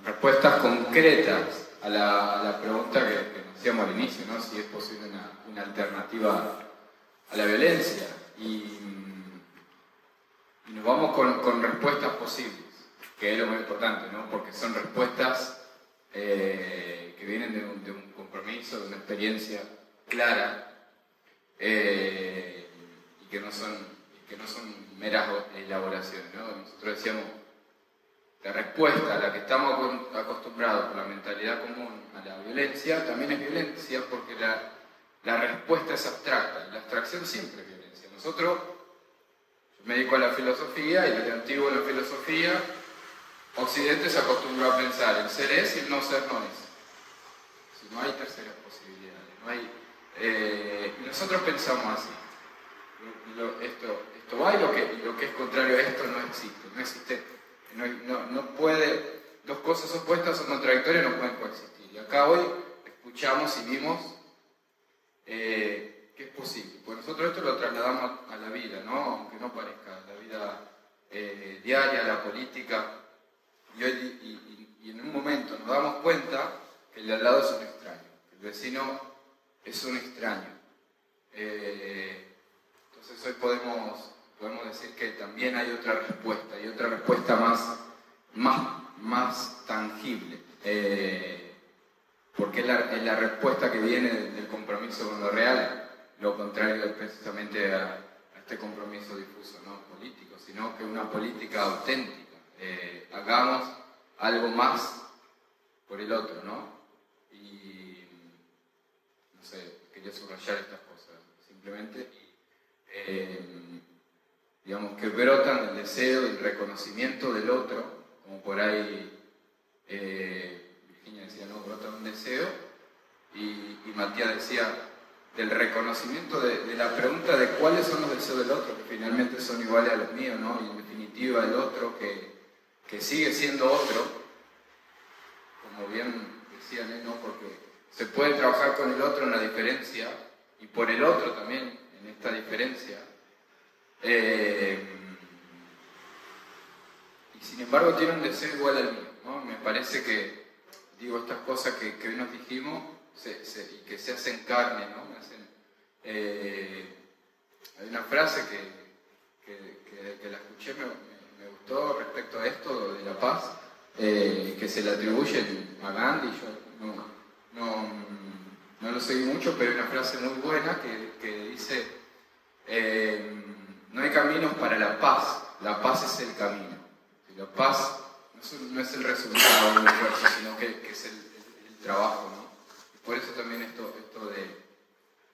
respuestas concretas a la pregunta que nos hacíamos al inicio, ¿no? Si es posible una alternativa a la violencia. Y nos vamos con respuestas posibles, que es lo más importante, ¿no? Porque son respuestas que vienen de un compromiso, de una experiencia clara, y que no son meras elaboraciones, ¿no? Nosotros decíamos, la respuesta a la que estamos acostumbrados por la mentalidad común a la violencia también es violencia porque la respuesta es abstracta. La abstracción siempre es violencia. Yo me dedico a la filosofía y desde antiguo en la filosofía Occidente se acostumbró a pensar el ser es y el no ser no es. Si no hay terceras posibilidades, y nosotros pensamos así. Esto va y lo que es contrario a esto no existe. No puede, dos cosas opuestas o contradictorias no pueden coexistir. Y acá hoy escuchamos y vimos que es posible. Pues nosotros esto lo trasladamos a la vida, ¿no? Aunque no parezca, a la vida diaria, a la política. Y en un momento nos damos cuenta que el de al lado es un extraño, que el vecino es un extraño. Entonces hoy podemos decir que también hay otra respuesta más tangible, porque es la respuesta que viene del compromiso con lo real, lo contrario precisamente a este compromiso difuso, no político, sino que una política auténtica. Hagamos algo más por el otro, ¿no? Y no sé, quería subrayar estas cosas simplemente. Digamos que brotan el deseo y el reconocimiento del otro, como por ahí Virginia decía, no, brota un deseo, y Matías decía del reconocimiento de la pregunta de cuáles son los deseos del otro, que finalmente son iguales a los míos, ¿no? Y en definitiva el otro que sigue siendo otro, como bien decían, ¿no? Porque se puede trabajar con el otro en la diferencia y por el otro también en esta diferencia. Y sin embargo tiene un deseo igual al mío, ¿no? Me parece que, digo, estas cosas que hoy nos dijimos y que se hacen carne, ¿no? Hay una frase que la escuché, me gustó respecto a esto de la paz, que se le atribuye a Gandhi. Yo no lo seguí mucho, pero hay una frase muy buena que dice, no hay caminos para la paz es el camino. La paz no es el resultado del esfuerzo, sino que es el trabajo, ¿no? Y por eso también esto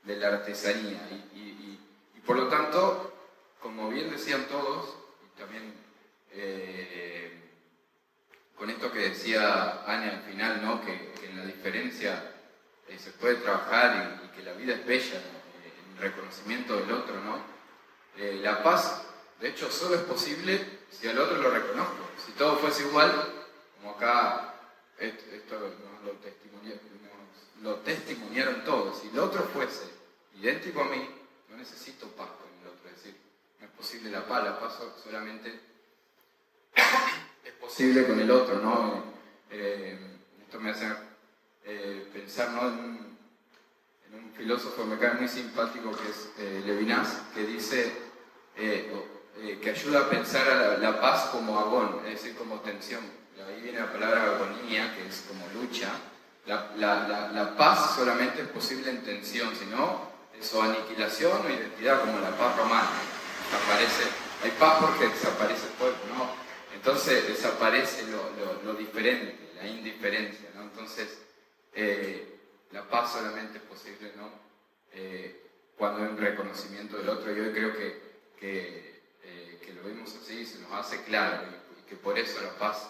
de la artesanía. Y por lo tanto, como bien decían todos, y también con esto que decía Ania al final, ¿no? Que en la diferencia se puede trabajar y que la vida es bella, ¿no? En reconocimiento del otro, ¿no? La paz, de hecho, solo es posible si al otro lo reconozco. Si todo fuese igual, como acá esto lo testimoniaron todos, si el otro fuese idéntico a mí, no necesito paz con el otro. Es decir, no es posible la paz solamente es posible con el otro, ¿no? Esto me hace pensar, ¿no? en un filósofo que me cae muy simpático que es Levinas, que dice que ayuda a pensar a la paz como agón, es decir, como tensión. Ahí viene la palabra agonía, que es como lucha. La paz solamente es posible en tensión, si no, es o aniquilación o identidad, como la paz romana. Hay paz porque desaparece el cuerpo, ¿no? Entonces desaparece lo diferente, la indiferencia, ¿no? Entonces, la paz solamente es posible, ¿no? Cuando hay un reconocimiento del otro. Y hoy creo que lo vemos así, se nos hace claro, y que por eso la paz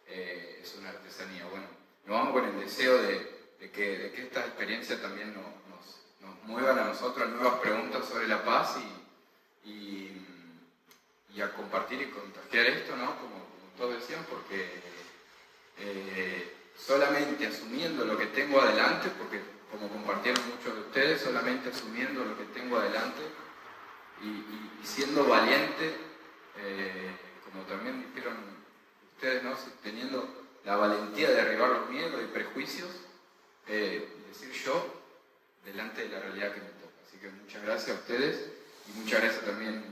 es una artesanía. Bueno, nos vamos con el deseo de que esta experiencia también nos muevan a nosotros a nuevas preguntas sobre la paz y a compartir y contagiar esto, ¿no? Como todos decían, porque solamente asumiendo lo que tengo adelante, porque como compartieron muchos de ustedes, solamente asumiendo lo que tengo adelante y siendo valiente, como también dijeron ustedes, ¿no? Teniendo la valentía de derribar los miedos y prejuicios, y decir yo delante de la realidad que me toca. Así que muchas gracias a ustedes y muchas gracias también